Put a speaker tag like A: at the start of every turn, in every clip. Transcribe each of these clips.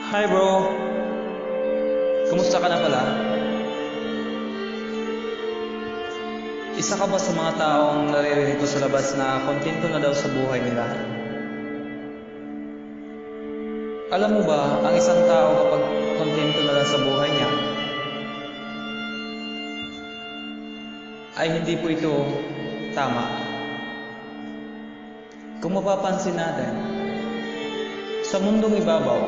A: Hi bro, kumusta ka na pala? Isa ka ba sa mga taong naririnig ko sa labas na kontento na daw sa buhay nila? Alam mo ba, ang isang tao kapag kontento na lang sa buhay niya, ay hindi po ito tama. Kung mapapansin natin, sa mundong ibabaw,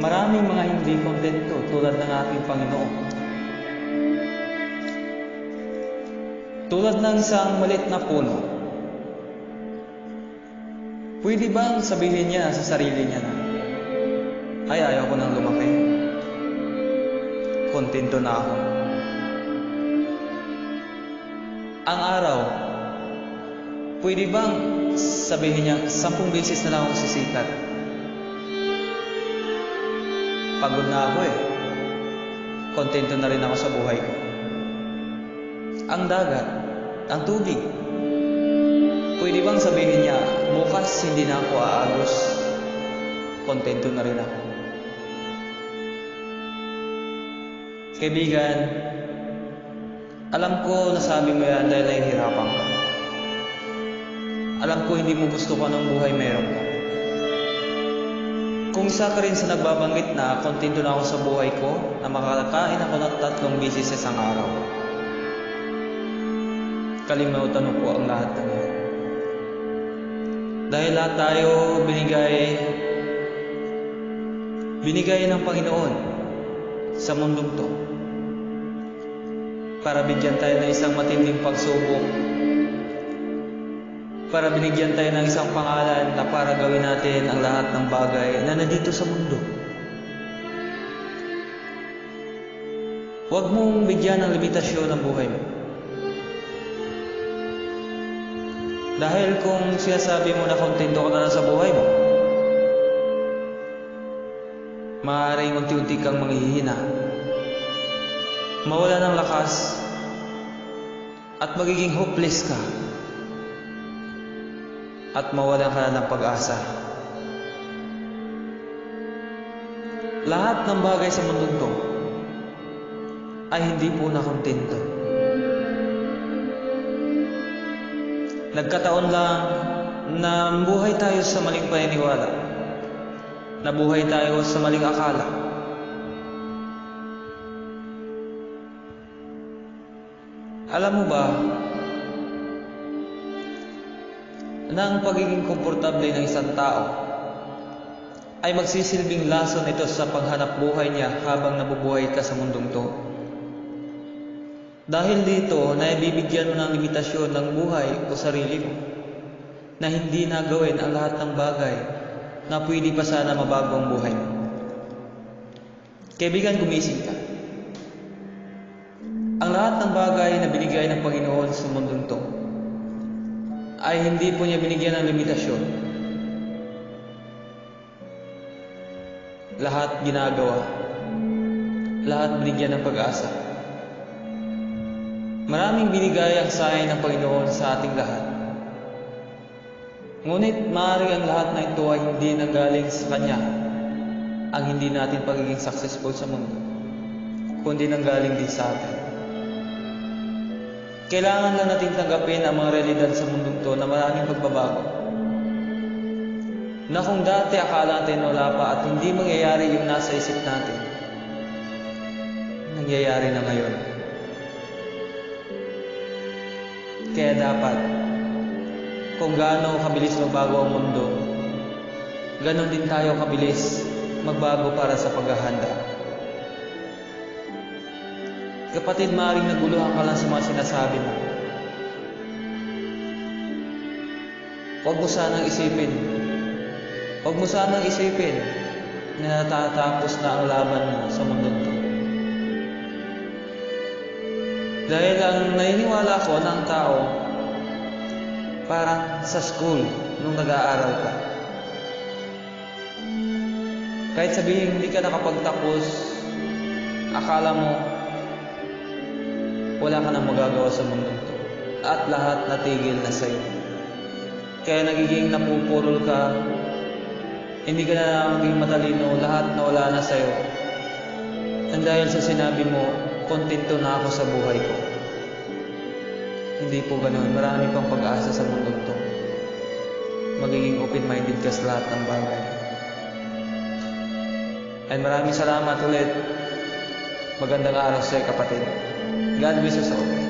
A: maraming mga hindi kontento tulad ng ating Panginoon. Tulad ng isang maliit na puno, pwede bang sabihin niya sa sarili niya na, ay ayaw ko nang lumaki, kontento na ako. Ang araw, pwede bang sabihin niya, 10 beses na lang ako sisikat, pagod na ako kontento na rin ako sa buhay ko. Ang dagat, ang tubig, pwede bang sabihin niya, bukas hindi na ako aagos, kontento na rin ako. Kaibigan, alam ko nasabi mo yan dahil nahihirapan ka. Alam ko hindi mo gusto kung anong buhay meron ka. Kung isa ka rin sa nagbabanggit na kontento na ako sa buhay ko, na makakain ako ng 3 beses sa isang araw, kalimutan mo po ang lahat ng yan. Dahil lahat tayo binigay ng Panginoon sa mundong to para bigyan tayo ng isang matinding pagsubok, para binigyan tayo ng isang pangalan na para gawin natin ang lahat ng bagay na nandito sa mundo. Huwag mong bigyan ng limitasyon ang buhay mo. Dahil kung sinasabi mo na kontento ka na lang sa buhay mo, maaaring unti-unti kang manghihina, mawala ng lakas, at magiging hopeless ka, at mawalan ka na ng pag-asa. Lahat ng bagay sa mundong to ay hindi po na kontento. Nagkataon lang na buhay tayo sa maling paniniwala, nabuhay tayo sa maling akala. Alam mo ba na ang pagiging komportable ng isang tao ay magsisilbing lason ito sa paghanap buhay niya habang nabubuhay ka sa mundong to? Dahil dito, naibibigyan mo ng limitasyon ng buhay o sarili mo na hindi na gawin ang lahat ng bagay na pwede pa sana mabago ang buhay mo. Kaibigan, gumising ka. Ang lahat ng bagay na binigay ng Panginoon sa mundong to ay hindi po niya binigyan ng limitasyon. Lahat ginagawa, lahat binigyan ng pag-asa. Maraming binigay ang sahay ng Panginoon sa ating lahat. Ngunit maaari ang lahat na ito ay hindi nanggaling sa Kanya, ang hindi natin pagiging successful sa mundo, kundi nanggaling din sa atin. Kailangan lang natin tanggapin ang mga realidad sa mundong to na maraming pagbabago. Na kung dati akala natin wala pa at hindi mangyayari yung nasa isip natin, nangyayari na ngayon. Kaya dapat, kung gaano kabilis magbago ang mundo, ganon din tayo kabilis magbago para sa paghahanda. Kapatid, maaaring naguluhan ka lang sa mga sinasabi mo. Huwag mo sanang isipin na natatapos na ang laban mo sa mundo to. Dahil ang naniniwala ko ng tao, parang sa school, nung nag-aaral ka. Kahit sabihin hindi ka nakapagtapos, akala mo wala ka nang magagawa sa mundo to. At lahat natigil na sa'yo. Kaya nagiging napupurol ka Hindi ka na maging matalino, lahat na wala na sa'yo. And dahil sa sinabi mo, kontento na ako sa buhay ko. Hindi po ganoon. Marami pang pag-asa sa mundo to. Magiging open-minded ka sa lahat ng bagay. And maraming salamat ulit. Magandang araw sa'yo, kapatid. God bless us all.